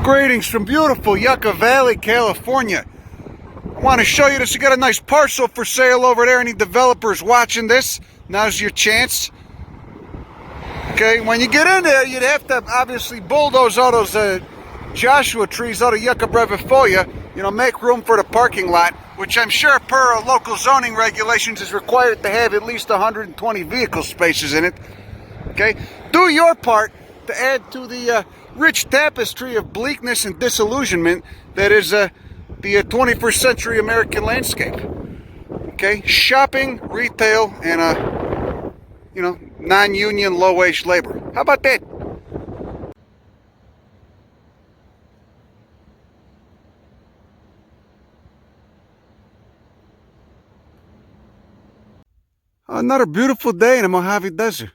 Greetings from beautiful Yucca Valley, California. I want to show you this. You got a nice parcel for sale over there. Any developers watching this, now's your chance. Okay, when you get in there, you'd have to obviously bulldoze all those Joshua trees out of Yucca brevifolia, make room for the parking lot, which I'm sure per local zoning regulations is required to have at least 120 vehicle spaces in it. Okay, do your part to add to the rich tapestry of bleakness and disillusionment that is the 21st century American landscape. Okay, shopping, retail, and non-union low-wage labor. How about that? Another beautiful day in the Mojave Desert.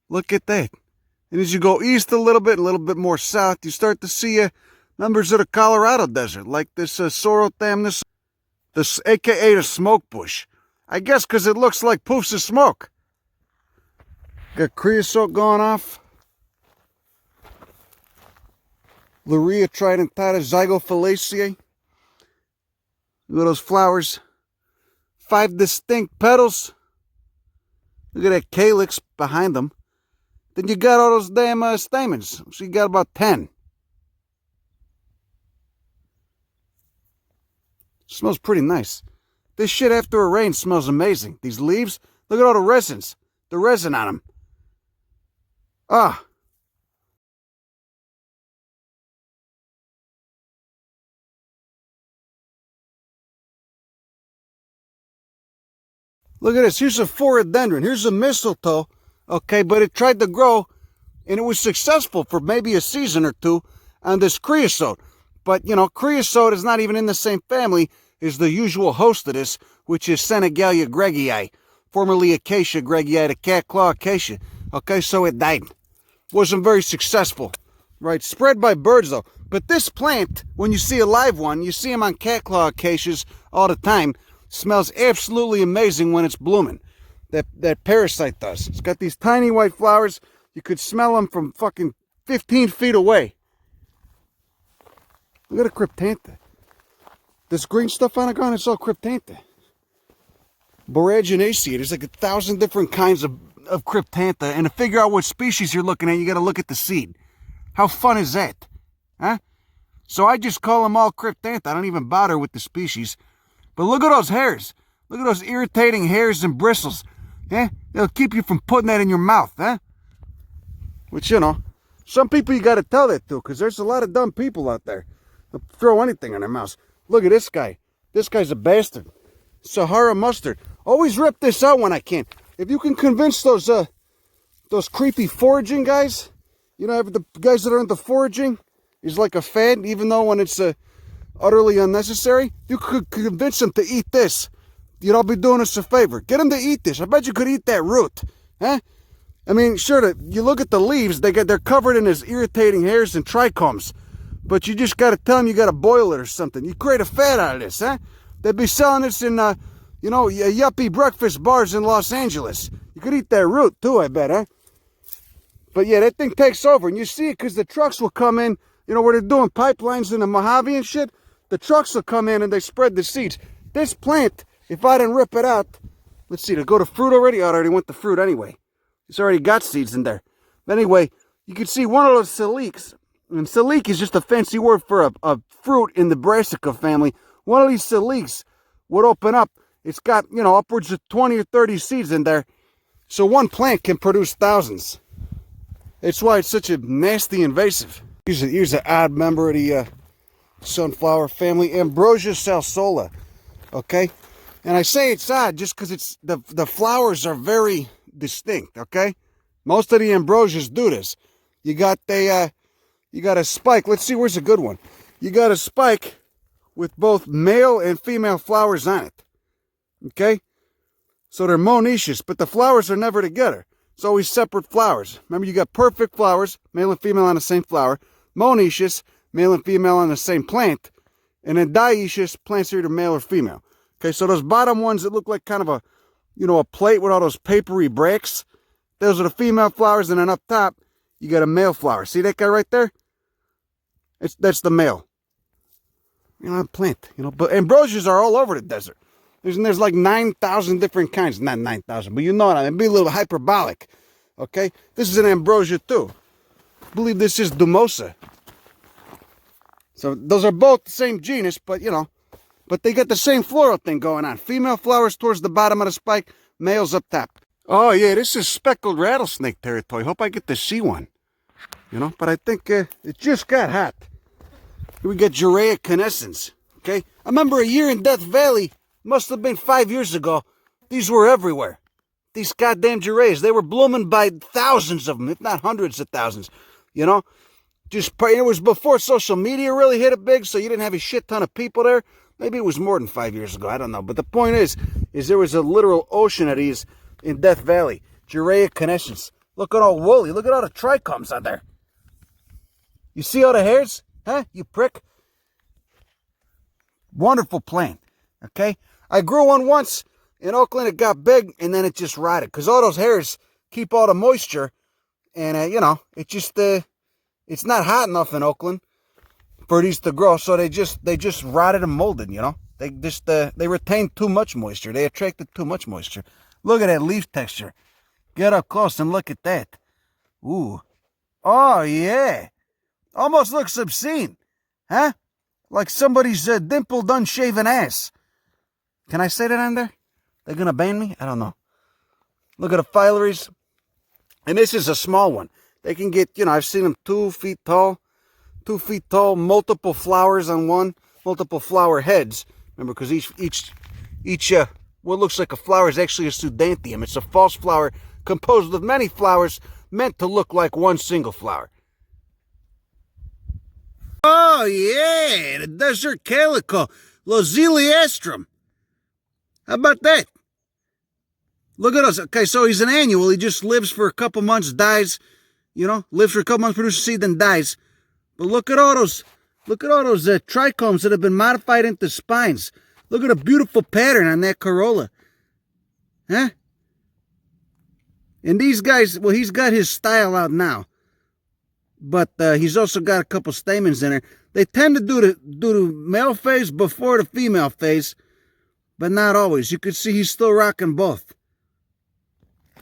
Look at that. And as you go east a little bit more south, you start to see members of the Colorado Desert, like this Sorothamnus, aka the smoke bush. I guess because it looks like poofs of smoke. Got creosote going off. Lurea tridentata zygophyllaceae. Look at those flowers. 5 distinct petals. Look at that calyx behind them. Then you got all those damn stamens. So you got about 10. Smells pretty nice. This shit after a rain smells amazing. These leaves, look at all the resins. The resin on them. Ah. Look at this. Here's a phorhodendron. Here's a mistletoe. Okay, but it tried to grow, and it was successful for maybe a season or two on this creosote. But, creosote is not even in the same family as the usual host of this, which is Senegalia gregii, formerly Acacia gregii, the cat claw acacia. Okay, so it died. Wasn't very successful. Right, spread by birds, though. But this plant, when you see a live one, you see them on cat claw acacias all the time, smells absolutely amazing when it's blooming. That parasite does. It's got these tiny white flowers. You could smell them from fucking 15 feet away. Look at a cryptantha. This green stuff on the ground, it's all cryptantha. Boraginaceae. There's like 1,000 different kinds of cryptantha. And to figure out what species you're looking at, you got to look at the seed. How fun is that? Huh? So I just call them all cryptantha. I don't even bother with the species. But look at those hairs. Look at those irritating hairs and bristles. Yeah? They'll keep you from putting that in your mouth, huh? Which, some people you got to tell that to, because there's a lot of dumb people out there. They'll throw anything in their mouths. Look at this guy. This guy's a bastard. Sahara mustard. Always rip this out when I can. If you can convince those creepy foraging guys, the guys that are into foraging is like a fad, even though when it's utterly unnecessary, you could convince them to eat this. I'll be doing us a favor. Get them to eat this. I bet you could eat that root. Huh? I mean, sure, you look at the leaves, they're covered in this irritating hairs and trichomes. But you just got to tell them you got to boil it or something. You create a fad out of this, huh? They'd be selling this in, yuppie breakfast bars in Los Angeles. You could eat that root, too, I bet, huh? But yeah, that thing takes over. And you see it because the trucks will come in, where they're doing pipelines in the Mojave and shit. The trucks will come in and they spread the seeds. This plant, if I didn't rip it out, let's see, to go to fruit already? Oh, it already went to fruit anyway. It's already got seeds in there. But anyway, you can see one of those siliques. And silique is just a fancy word for a fruit in the brassica family. One of these siliques would open up. It's got, upwards of 20 or 30 seeds in there. So one plant can produce thousands. That's why it's such a nasty invasive. Here's an odd member of the sunflower family, Ambrosia salsola. Okay? And I say it's odd just because it's the flowers are very distinct, okay? Most of the ambrosias do this. You got a spike. Let's see, where's a good one? You got a spike with both male and female flowers on it. Okay? So they're monoecious, but the flowers are never together. It's always separate flowers. Remember, you got perfect flowers, male and female on the same flower. Monoecious, male and female on the same plant. And then dioecious, plants are either male or female. Okay, so those bottom ones that look like kind of a plate with all those papery bracts, those are the female flowers, and then up top, you got a male flower. See that guy right there? That's the male. Plant. But ambrosias are all over the desert. There's like 9,000 different kinds. Not 9,000, but you know what I mean. Be a little hyperbolic. Okay? This is an ambrosia too. I believe this is Dumosa. So those are both the same genus, but but they got the same floral thing going on. Female flowers towards the bottom of the spike, males up top. Oh yeah, this is speckled rattlesnake territory. Hope I get to see one. But I think it just got hot. Here we got Jurea canescens. Okay? I remember a year in Death Valley, must have been 5 years ago. These were everywhere. These goddamn Jureas. They were blooming by thousands of them, if not hundreds of thousands. It was before social media really hit it big, so you didn't have a shit ton of people there. Maybe it was more than 5 years ago. I don't know. But the point is there was a literal ocean of these in Death Valley. Jurea canescens. Look at all woolly. Look at all the trichomes on there. You see all the hairs? Huh? You prick. Wonderful plant. Okay? I grew one once in Oakland. It got big, and then it just rotted. Because all those hairs keep all the moisture. And, it just, it's not hot enough in Oakland for these to grow. So they just rotted and molded, They retained too much moisture. They attracted too much moisture. Look at that leaf texture. Get up close and look at that. Ooh. Oh, yeah. Almost looks obscene. Huh? Like somebody's dimpled, unshaven ass. Can I say that on there? They're going to ban me? I don't know. Look at the phyllaries. And this is a small one. They can get, I've seen them 2 feet tall. 2 feet tall, multiple flowers on one. Multiple flower heads. Remember, because each what looks like a flower is actually a pseudanthium. It's a false flower composed of many flowers meant to look like one single flower. Oh, yeah, the desert calico, Lozily Estrum. How about that? Look at us. Okay, so he's an annual. He just lives for a couple months, dies, lives for a couple months, produces seed, then dies. But look at all those trichomes that have been modified into spines. Look at the beautiful pattern on that corolla. Huh? And these guys, well, he's got his style out now. But he's also got a couple stamens in there. They tend to do the male phase before the female phase, but not always. You could see he's still rocking both.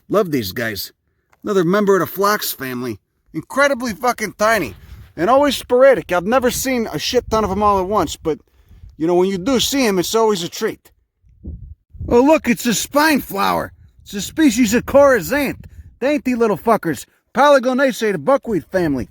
Love these guys. Another member of the phlox family. Incredibly fucking tiny. And always sporadic. I've never seen a shit ton of them all at once, but, when you do see them, it's always a treat. Oh, look, it's a spineflower. It's a species of corazanth. Dainty little fuckers. Polygonaceae, the buckwheat family.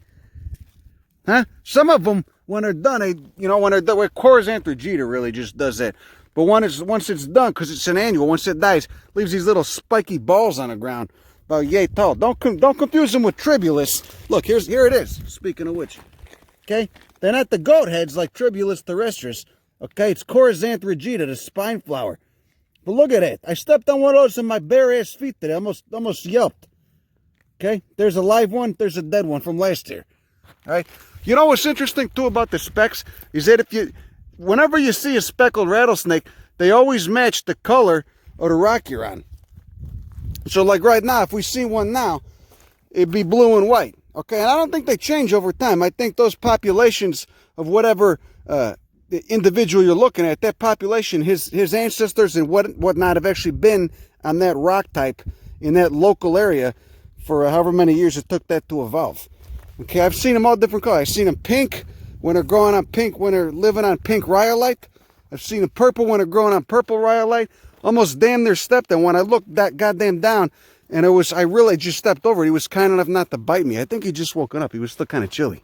Huh? Some of them, when they're done, corazanth rigida really just does that. But once it's done, because it's an annual, once it dies, leaves these little spiky balls on the ground, about yay tall. Don't confuse them with tribulus. Look, here it is. Speaking of which, okay, they're not the goat heads like Tribulus terrestris. Okay, it's corazanth rigida, the spineflower. But look at it. I stepped on one of those in my bare ass feet today. Almost yelped. Okay, there's a live one. There's a dead one from last year. All right. You know what's interesting too about the specks is that whenever you see a speckled rattlesnake, they always match the color of the rock you're on. So like right now, if we see one now, it'd be blue and white. Okay, and I don't think they change over time. I think those populations of whatever the individual you're looking at, that population, his ancestors and whatnot have actually been on that rock type in that local area for however many years it took that to evolve. Okay, I've seen them all different colors. I've seen them pink when they're growing on pink, when they're living on pink rhyolite. I've seen them purple when they're growing on purple rhyolite. Almost damn near stepped on. When I looked that goddamn down, and I really just stepped over it. He was kind enough not to bite me. I think he just woken up. He was still kind of chilly.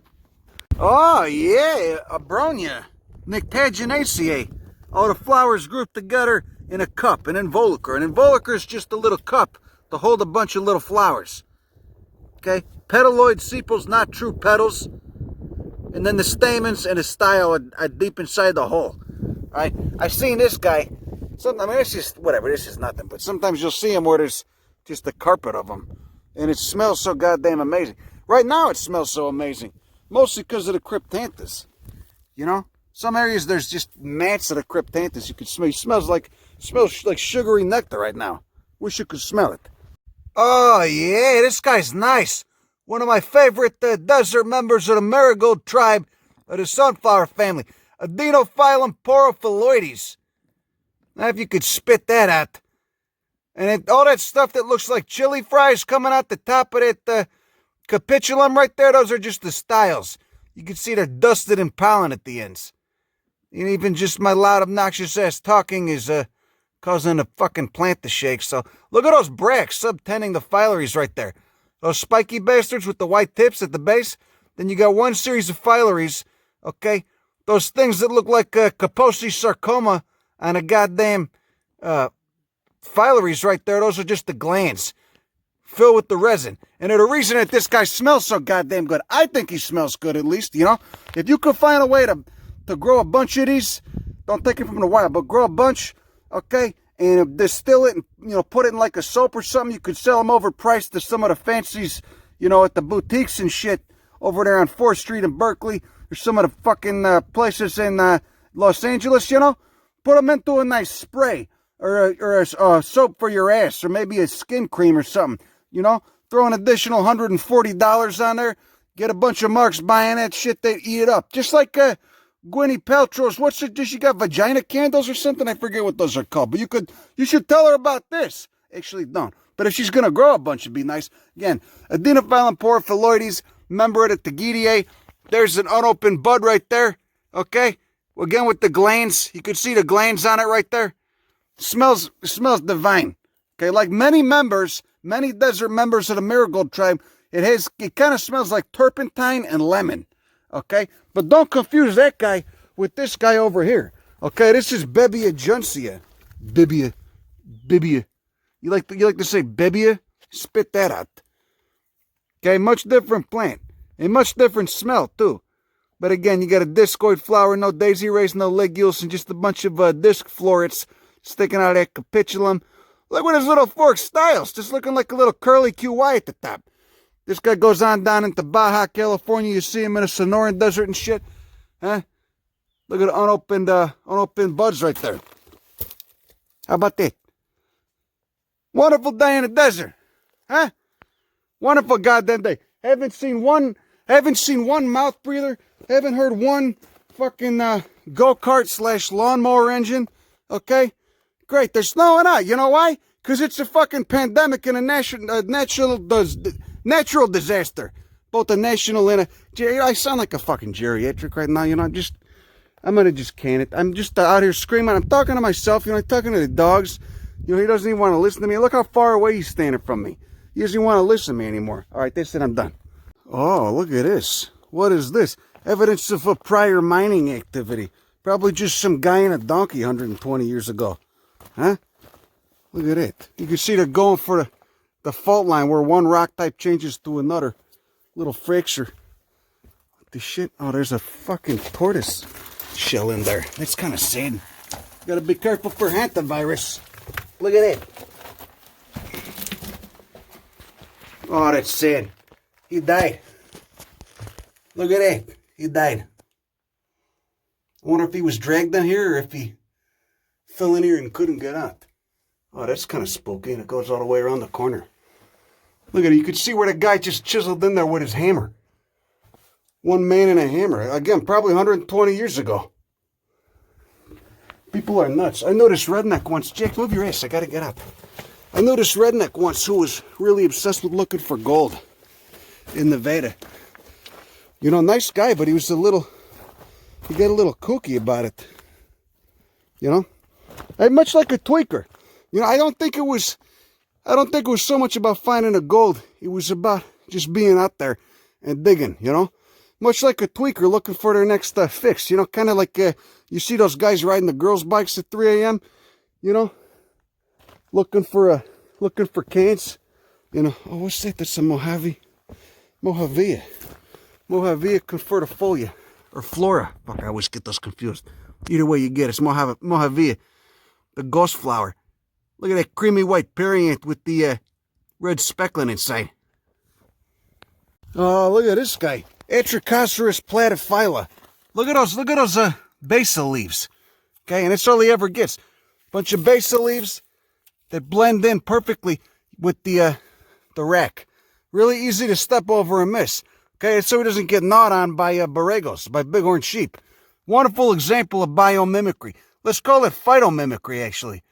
Oh, yeah, Abronia, Nictaginaceae. All the flowers grouped together in a cup, an involucre. An involucre is just a little cup to hold a bunch of little flowers. Okay, petaloid sepals, not true petals. And then the stamens and the style are deep inside the hole. All right, I've seen this guy. It's just, whatever, this is nothing. But sometimes you'll see them where there's just a carpet of them. And it smells so goddamn amazing. Right now it smells so amazing. Mostly because of the cryptanthus. Some areas there's just mats of the cryptanthus. You can smell. It smells like sugary nectar right now. Wish you could smell it. Oh, yeah, this guy's nice. One of my favorite desert members of the marigold tribe of the sunflower family. Adenophylum porophyloides. Now, if you could spit that out. And all that stuff that looks like chili fries coming out the top of that capitulum right there, those are just the styles. You can see they're dusted and pollen at the ends. And even just my loud, obnoxious ass talking is causing the fucking plant to shake. So look at those bracts subtending the phyllaries right there. Those spiky bastards with the white tips at the base. Then you got one series of phyllaries, okay? Those things that look like Kaposi sarcoma on a goddamn phyllaries right there. Those are just the glands filled with the resin. And they're the reason that this guy smells so goddamn good. I think he smells good, at least, you know? If you could find a way to grow a bunch of these, don't take it from the wild, but grow a bunch, okay, and distill it and, you know, put it in like a soap or something, you could sell them overpriced to some of the fancies, you know, at the boutiques and shit over there on 4th Street in Berkeley, or some of the fucking places in Los Angeles, you know? Put them into a nice spray, or a soap for your ass, or maybe a skin cream or something, you know? Throw an additional $140 on there, get a bunch of marks buying that shit, they eat it up. Just like Gwyneth Paltrow's, what's it, she got vagina candles or something? I forget what those are called, but you should tell her about this. Actually, don't. But if she's going to grow a bunch, it'd be nice. Again, Adenophylum porophyloides, member of the Tegidiae. There's an unopened bud right there, okay? Again, with the glands, you can see the glands on it right there. Smells divine, okay? Like many desert members of the marigold tribe, it kind of smells like turpentine and lemon, okay? But don't confuse that guy with this guy over here, okay? This is Bebia juncea. Bebia. You like to say Bebia? Spit that out. Okay, much different plant. A much different smell, too. But again, you got a discoid flower, no daisy rays, no ligules, and just a bunch of disc florets sticking out of that capitulum. Look at his little forked styles, just looking like a little curly QY at the top. This guy goes on down into Baja, California. You see him in a Sonoran desert and shit. Huh? Look at the unopened buds right there. How about that? Wonderful day in the desert. Huh? Wonderful goddamn day. Haven't seen one mouth breather. Haven't heard one fucking go-kart / lawnmower engine. Okay? Great. They're snowing out. You know why? Because it's a fucking pandemic and a natural disaster. Both a national and a... I sound like a fucking geriatric right now. You know, I'm going to just can it. I'm just out here screaming. I'm talking to myself. You know, I'm talking to the dogs. You know, he doesn't even want to listen to me. Look how far away he's standing from me. He doesn't even want to listen to me anymore. All right, that's it. I'm done. Oh, look at this. What is this? Evidence of a prior mining activity. Probably just some guy in a donkey 120 years ago. Huh? Look at it. You can see they're going for the fault line where one rock type changes to another. Little fracture. What the shit? Oh, there's a fucking tortoise shell in there. That's kind of sad. Gotta be careful for hantavirus. Look at it. Oh, that's sad. He died. Look at that. He died. I wonder if he was dragged in here or if he fell in here and couldn't get out. Oh, that's kind of spooky, and it goes all the way around the corner. Look at it. You could see where the guy just chiseled in there with his hammer. One man and a hammer. Again, probably 120 years ago. People are nuts. I know this redneck once. Jack, move your ass. I gotta get up. I knew this redneck once who was really obsessed with looking for gold in Nevada. You know, nice guy, but he got a little kooky about it. You know? Much like a tweaker. You know, I don't think it was so much about finding the gold. It was about just being out there and digging, you know? Much like a tweaker looking for their next fix. You know, kind of like you see those guys riding the girls' bikes at 3 a.m., you know? Looking for cans. You know, oh, what's that? That's a Mojave convertifolia. Or flora. Fuck, I always get those confused. Either way you get it, it's Mojave. The ghost flower. Look at that creamy white perianth with the red speckling inside. Oh, look at this guy. Atrichoceros platyphylla. Look at those basil leaves. Okay, and that's all he ever gets. Bunch of basil leaves that blend in perfectly with the rack. Really easy to step over and miss. Okay, so he doesn't get gnawed on by borregos, by bighorn sheep. Wonderful example of biomimicry. Let's call it phytomimicry, actually.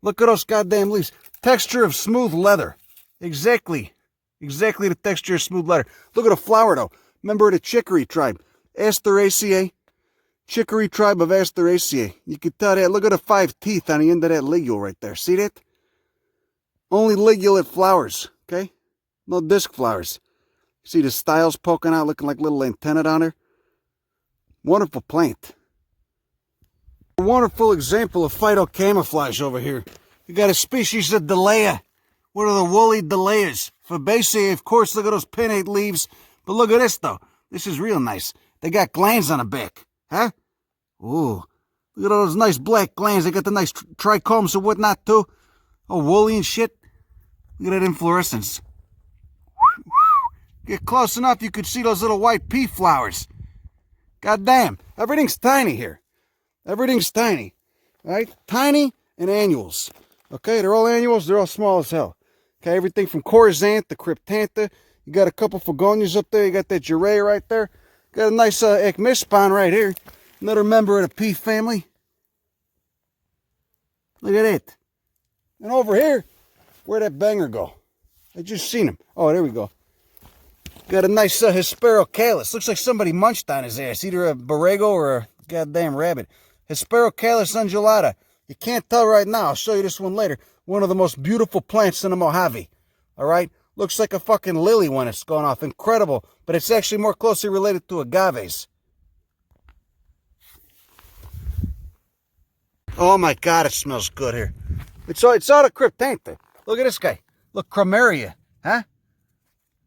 Look at those goddamn leaves. Texture of smooth leather. Exactly the texture of smooth leather. Look at the flower, though. Member of the chicory tribe. Asteraceae. Chicory tribe of Asteraceae. You can tell that. Look at the 5 teeth on the end of that ligule right there. See that? Only ligulate flowers, okay? No disc flowers. See the styles poking out, looking like little antennae down there? Wonderful plant. A wonderful example of phytocamouflage over here. You got a species of Delea. What are the woolly Deleas? Fabaceae, of course, look at those pinnate leaves. But look at this, though. This is real nice. They got glands on the back. Huh? Ooh. Look at all those nice black glands. They got the nice trichomes and whatnot, too. Oh, woolly and shit. Look at that inflorescence. Get close enough, you could see those little white pea flowers. God damn. Everything's tiny here. Everything's tiny. Right? Tiny and annuals. Okay, they're all annuals. They're all small as hell. Okay, everything from coryzanth to cryptantha. You got a couple phagonias up there. You got that gyrrea right there. Got a nice ecmispon right here. Another member of the pea family. Look at it. And over here, where'd that banger go? I just seen him. Oh, there we go. Got a nice Hispero callus. Looks like somebody munched on his ass. Either a borrego or a goddamn rabbit. Hispero callus undulata. You can't tell right now. I'll show you this one later. One of the most beautiful plants in the Mojave. Alright? Looks like a fucking lily when it's going off. Incredible. But it's actually more closely related to agaves. Oh my God, it smells good here. It's all the cryptantha. Look at this guy. Look, Chromaria. Huh?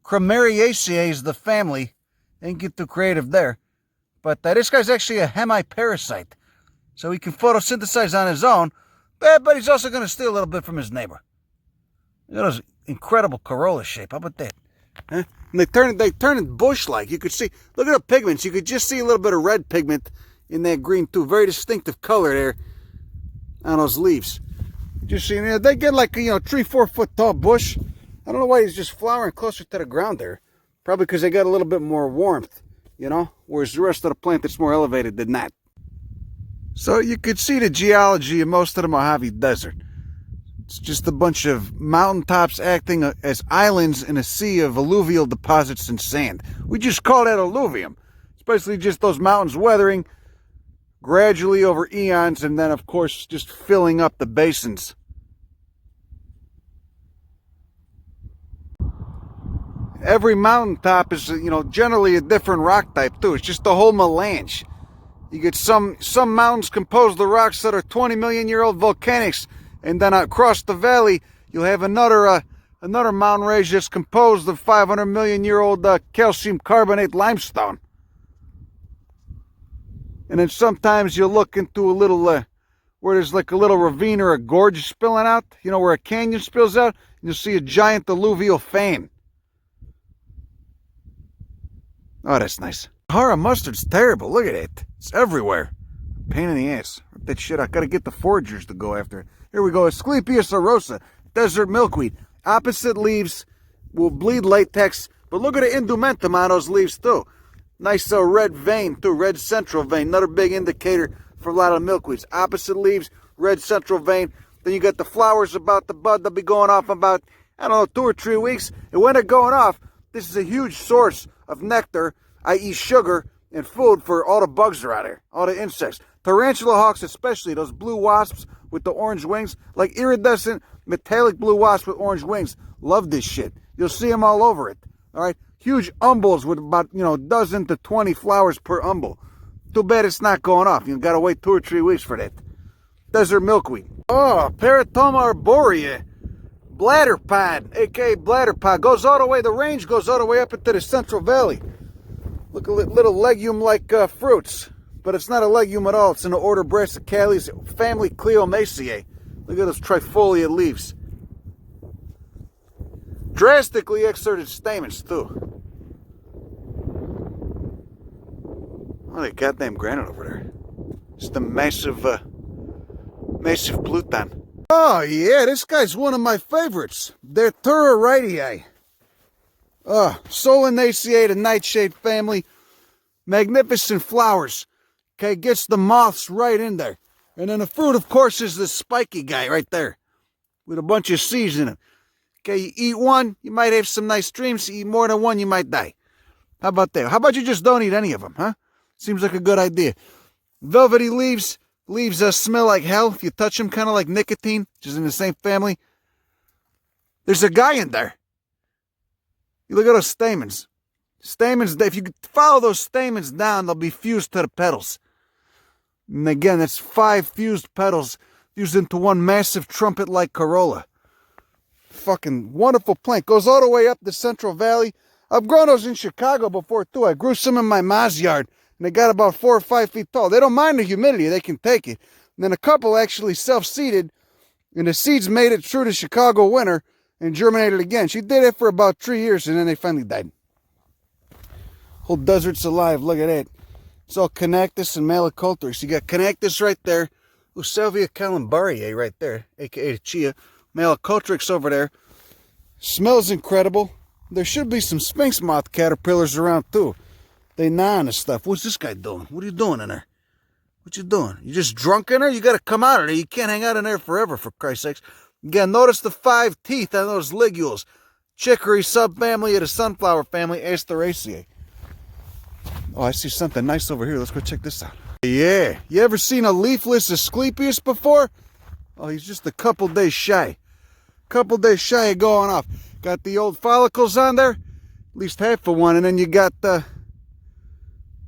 Chromarieaceae is the family. Ain't get too creative there. But this guy's actually a hemiparasite. So he can photosynthesize on his own. But he's also going to steal a little bit from his neighbor. Look at those incredible corolla shape. How about that? Huh? And they turn it bush-like. You could see, look at the pigments. You could just see a little bit of red pigment in that green too. Very distinctive color there on those leaves. Just see, they get like, 3-4 foot tall bush. I don't know why he's just flowering closer to the ground there. Probably because they got a little bit more warmth, whereas the rest of the plant that's more elevated did not. So you could see the geology of most of the Mojave Desert. It's just a bunch of mountaintops acting as islands in a sea of alluvial deposits and sand. We just call that alluvium. It's basically just those mountains weathering gradually over eons and then, of course, just filling up the basins. Every mountaintop is, generally a different rock type, too. It's just the whole melange. You get some mountains composed of rocks that are 20 million year old volcanics, and then across the valley you'll have another mountain range that's composed of 500 million year old calcium carbonate limestone. And then sometimes you'll look into a little where there's like a little ravine or a gorge spilling out, where a canyon spills out, and you'll see a giant alluvial fan. Oh, that's nice. Sahara mustard's terrible. Look at it. It's everywhere. Pain in the ass. Rip that shit. I gotta get the foragers to go after it. Here we go. Asclepius arosa. Desert milkweed. Opposite leaves will bleed latex. But look at the indumentum on those leaves too. Nice red vein too. Red central vein. Another big indicator for a lot of milkweeds. Opposite leaves. Red central vein. Then you got the flowers about to bud. They'll be going off about, 2 or 3 weeks. And when they're going off, this is a huge source of nectar, i.e. sugar, and food for all the bugs that are out here, all the insects. Tarantula hawks especially, those blue wasps with the orange wings, like iridescent metallic blue wasps with orange wings, love this shit. You'll see them all over it, all right? Huge umbels with about, a dozen to 20 flowers per umbel. Too bad it's not going off. You've got to wait 2 or 3 weeks for that. Desert milkweed. Oh, Paratoma arborea. Bladder pod, aka bladder pod, goes all the way, the range goes all the way up into the Central Valley. Look at little legume-like fruits, but it's not a legume at all. It's in the order Brassicales, family Cleomaceae. Look at those trifoliate leaves. Drastically exerted stamens, too. Oh, they goddamn granite over there. Just a massive Pluton. Oh, yeah, this guy's one of my favorites. They're Turaridae. Solanaceae nightshade family. Magnificent flowers. Okay, gets the moths right in there. And then the fruit, of course, is this spiky guy right there with a bunch of seeds in it. Okay, you eat one, you might have some nice dreams. You eat more than one, you might die. How about that? How about you just don't eat any of them, huh? Seems like a good idea. Velvety leaves. Leaves smell like hell if you touch them, kind of like nicotine, which is in the same family. There's a guy in there. You look at those stamens. Stamens, if you follow those stamens down, they'll be fused to the petals. And again, that's 5 fused petals fused into one massive trumpet-like corolla. Fucking wonderful plant. Goes all the way up the Central Valley. I've grown those in Chicago before, too. I grew some in my ma's yard. And they got about 4 or 5 feet tall. They don't mind the humidity. They can take it. And then a couple actually self-seeded. And the seeds made it through the Chicago winter and germinated again. She did it for about 3 years and then they finally died. Whole desert's alive. Look at that. It's all Connectus and Malacotrix. You got Connectus right there. Salvia columbariae right there, a.k.a. the chia. Malacotrix over there. Smells incredible. There should be some sphinx moth caterpillars around too. They gnaw on the stuff. What's this guy doing? What are you doing in there? What you doing? You just drunk in there? You got to come out of there. You can't hang out in there forever, for Christ's sakes. Again, notice the 5 teeth on those ligules. Chicory subfamily of the sunflower family, Asteraceae. Oh, I see something nice over here. Let's go check this out. Yeah. You ever seen a leafless Asclepius before? Oh, he's just a couple days shy. Couple days shy of going off. Got the old follicles on there. At least half of one. And then you got the...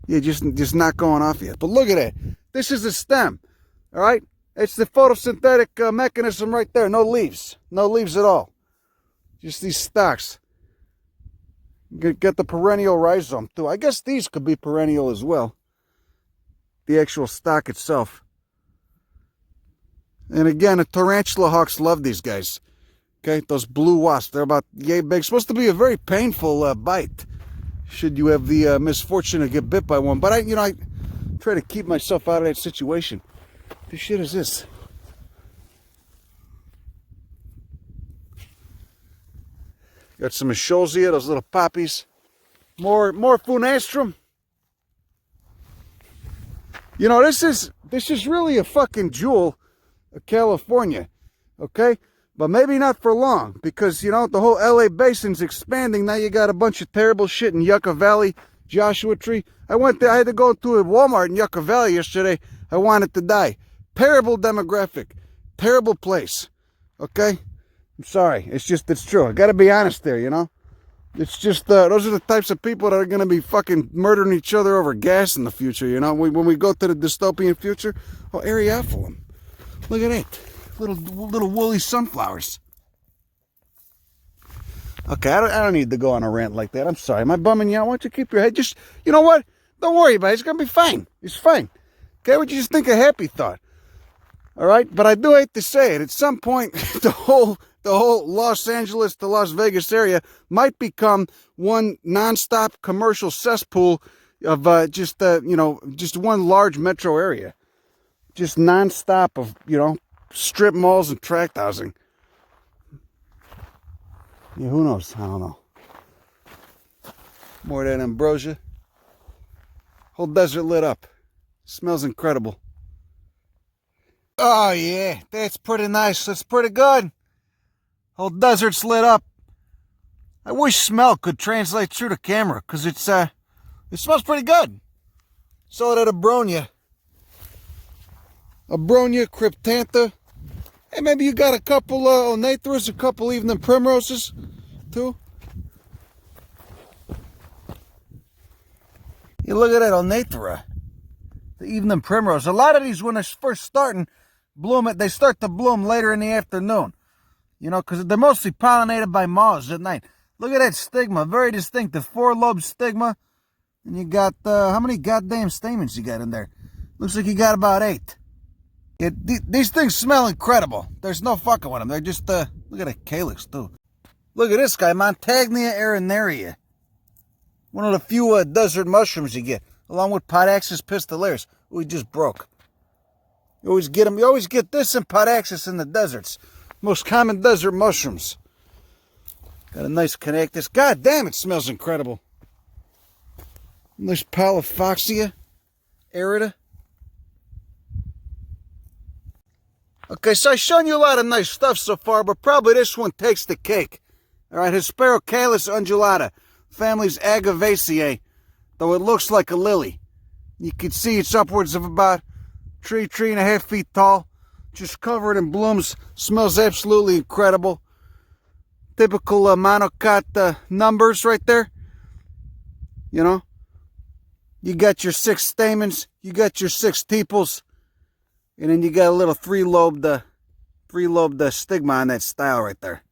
Yeah, just not going off yet. But look at that. This is the stem. All right? It's the photosynthetic mechanism right there. No leaves. No leaves at all. Just these stalks. Get the perennial rhizome too. I guess these could be perennial as well. The actual stalk itself. And again, the tarantula hawks love these guys. Okay? Those blue wasps. They're about yay big. Supposed to be a very painful bite. Should you have the misfortune to get bit by one. But I try to keep myself out of that situation. What the shit is this? Got some Escholzia, those little poppies. More Funastrum. You know, this is really a fucking jewel of California. Okay? But maybe not for long, because, you know, the whole LA basin's expanding. Now you got a bunch of terrible shit in Yucca Valley, Joshua Tree. I had to go to a Walmart in Yucca Valley yesterday. I wanted to die. Terrible demographic. Terrible place. Okay? I'm sorry. It's true. I gotta be honest there, you know? It's just, those are the types of people that are gonna be fucking murdering each other over gas in the future, you know? When we go to the dystopian future, oh, Adenophylum. Look at it. Little woolly sunflowers. Okay, I don't need to go on a rant like that. I'm sorry. Am I bumming you out? Why don't you keep your head? Just, you know what? Don't worry about it. It's going to be fine. It's fine. Okay, would you just think a happy thought? All right? But I do hate to say it. At some point, the whole Los Angeles to Las Vegas area might become one nonstop commercial cesspool of just one large metro area. Just nonstop of, you know, strip malls and tract housing. Yeah, who knows? I don't know. More of that ambrosia. Whole desert lit up. Smells incredible. Oh yeah, that's pretty nice. That's pretty good. Whole desert's lit up. I wish smell could translate through the camera, because it smells pretty good. Saw it at Abronia. Abronia, cryptantha. Hey, maybe you got a couple onatheras, a couple evening primroses, too. You look at that onathera, the evening primrose. A lot of these, when they're first starting, they start to bloom later in the afternoon. You know, because they're mostly pollinated by moths at night. Look at that stigma, very distinctive, 4-lobe stigma. And you got, how many goddamn stamens you got in there? Looks like you got about 8. These things smell incredible. There's no fucking with them. They're just, look at the calyx, too. Look at this guy, Montagnia arenaria. One of the few desert mushrooms you get, along with Potaxis pistillaris. We just broke. You always get them. You always get this and Potaxis in the deserts. Most common desert mushrooms. Got a nice connectus. God damn, it smells incredible. Nice Polyphoxia arida. Okay, so I've shown you a lot of nice stuff so far, but probably this one takes the cake. All right, Hispero undulata, family's Agavaceae, though it looks like a lily. You can see it's upwards of about 3.5 feet tall, just covered in blooms, smells absolutely incredible. Typical monocot numbers right there. You know, you got your 6 stamens, you got your 6 tepals, and then you got a little three-lobed stigma on that style right there.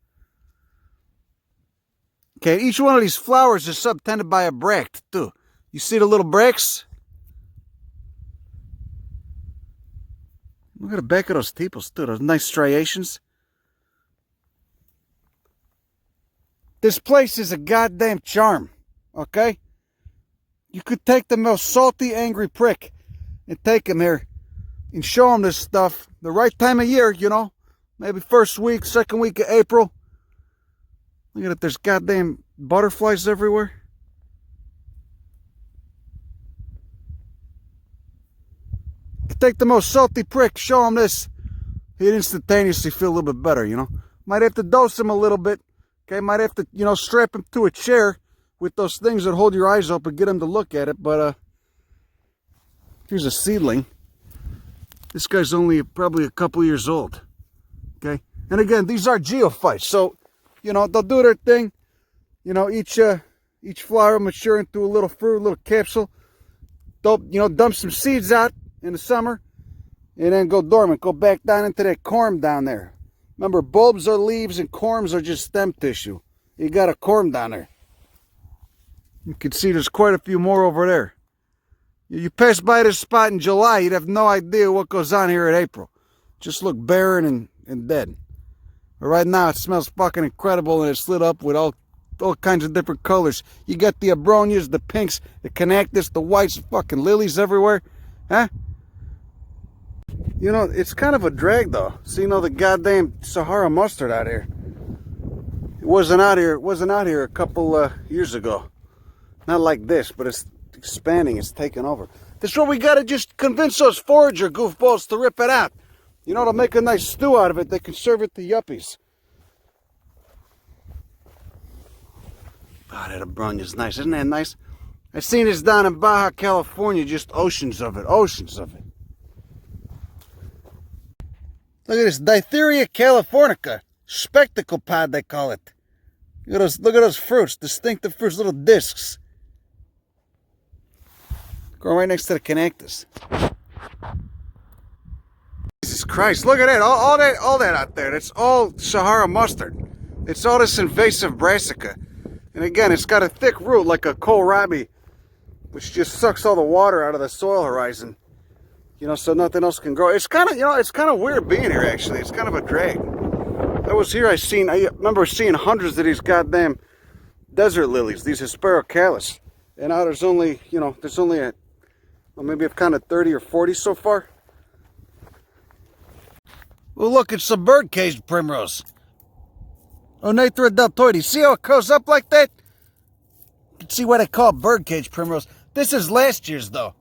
Okay, each one of these flowers is subtended by a bract, too. You see the little bracts? Look at the back of those tepals, too. Those nice striations. This place is a goddamn charm, okay? You could take the most salty, angry prick and take him here and show him this stuff the right time of year, you know, maybe first week, second week of April. Look at it, there's goddamn butterflies everywhere. You take the most salty prick, show him this, he'd instantaneously feel a little bit better, you know. Might have to dose him a little bit, okay, might have to, you know, strap him to a chair with those things that hold your eyes open, get him to look at it, but here's a seedling. This guy's only probably a couple years old, okay? And again, these are geophytes, so, you know, they'll do their thing. You know, each flower mature into a little fruit, a little capsule. They'll, you know, dump some seeds out in the summer and then go dormant, go back down into that corm down there. Remember, bulbs are leaves and corms are just stem tissue. You got a corm down there. You can see there's quite a few more over there. You pass by this spot in July, you'd have no idea what goes on here in April. Just look barren and dead. But right now it smells fucking incredible, and it's lit up with all kinds of different colors. You got the abronias, the pinks, the connectus, the whites, fucking lilies everywhere. Huh? You know, it's kind of a drag though, seeing all the goddamn Sahara mustard out here. It wasn't out here a couple years ago. Not like this, but it's expanding, it's taking over. This is what we gotta just convince those forager goofballs to rip it out. You know, to make a nice stew out of it, they can serve it to yuppies. Oh, that abronia's nice. Isn't that nice? I've seen this down in Baja, California, just oceans of it, oceans of it. Look at this, Ditheria californica, spectacle pod they call it. Look at those fruits, distinctive fruits, little discs. Growing right next to the connectus. Jesus Christ, look at that, all that out there, that's all Sahara mustard. It's all this invasive brassica. And again, it's got a thick root like a kohlrabi, which just sucks all the water out of the soil horizon. You know, so nothing else can grow. It's kind of, you know, it's kind of weird being here, actually. It's kind of a drag. I was here, I remember seeing hundreds of these goddamn desert lilies, these Hispero. And now there's only, you know, well, maybe I've counted 30 or 40 so far. Well, look, it's some bird-caged primrose. Onathra deltoides. See how it goes up like that? You can see what I call birdcage primrose. This is last year's, though.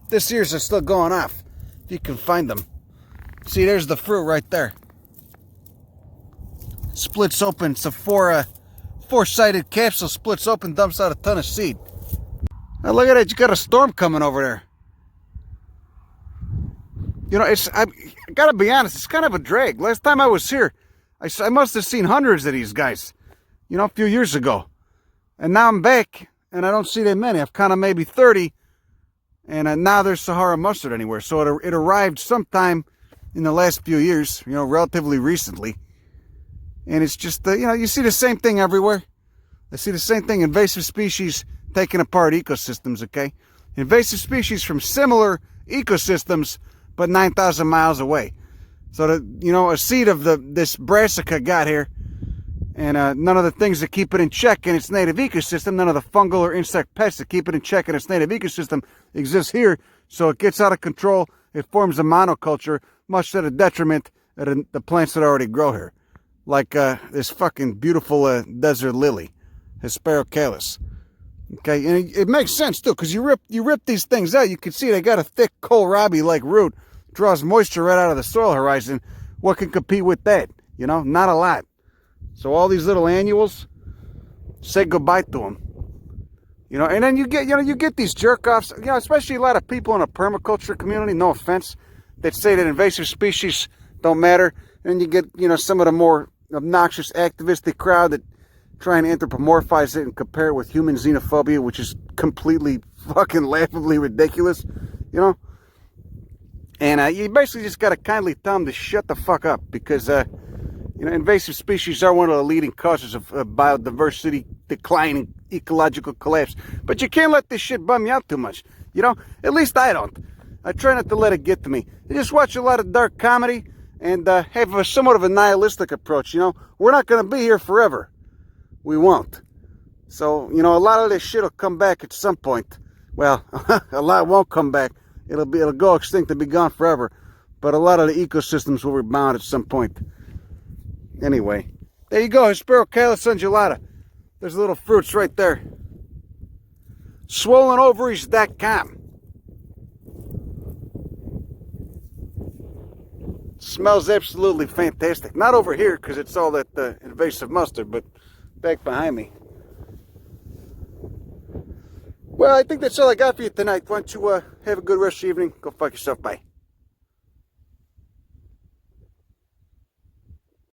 This year's are still going off, if you can find them. See, there's the fruit right there. Splits open. It's a four-sided capsule. Splits open, dumps out a ton of seed. Now look at that. You got a storm coming over there. You know, I gotta be honest, it's kind of a drag. Last time I was here, I must have seen hundreds of these guys, you know, a few years ago. And now I'm back, and I don't see that many. I've counted maybe 30, and now there's Sahara mustard anywhere. So it arrived sometime in the last few years, you know, relatively recently. And it's just, you know, you see the same thing everywhere. I see the same thing, invasive species taking apart ecosystems, okay? Invasive species from similar ecosystems, but 9,000 miles away. So that, you know, a seed of this brassica got here, and none of the things that keep it in check in its native ecosystem, none of the fungal or insect pests that keep it in check in its native ecosystem exists here. So it gets out of control. It forms a monoculture, much to the detriment of the plants that already grow here. like this fucking beautiful desert lily, Hispero. Okay, and it makes sense too, because you rip these things out, you can see they got a thick kohlrabi-like root, draws moisture right out of the soil horizon. What can compete with that? You know, not a lot. So all these little annuals, say goodbye to them. You know, and then you get these jerk-offs, you know, especially a lot of people in a permaculture community, no offense, that say that invasive species don't matter. And you get, you know, some of the more obnoxious activistic crowd that try and anthropomorphize it and compare it with human xenophobia, which is completely fucking laughably ridiculous, you know? And you basically just got to kindly tell them to shut the fuck up, because, you know, invasive species are one of the leading causes of biodiversity decline and ecological collapse. But you can't let this shit bum you out too much, you know? At least I don't. I try not to let it get to me. I just watch a lot of dark comedy and have a somewhat of a nihilistic approach, you know? We're not going to be here forever. We won't. So, you know, a lot of this shit will come back at some point. Well, a lot won't come back. It'll go extinct and be gone forever. But a lot of the ecosystems will rebound at some point. Anyway, there you go, Hispero undulata. There's little fruits right there. SwollenOvaries.com. Smells absolutely fantastic. Not over here, because it's all that invasive mustard, but back behind me. Well, I think that's all I got for you tonight. Why don't you have a good rest of your evening? Go fuck yourself. Bye.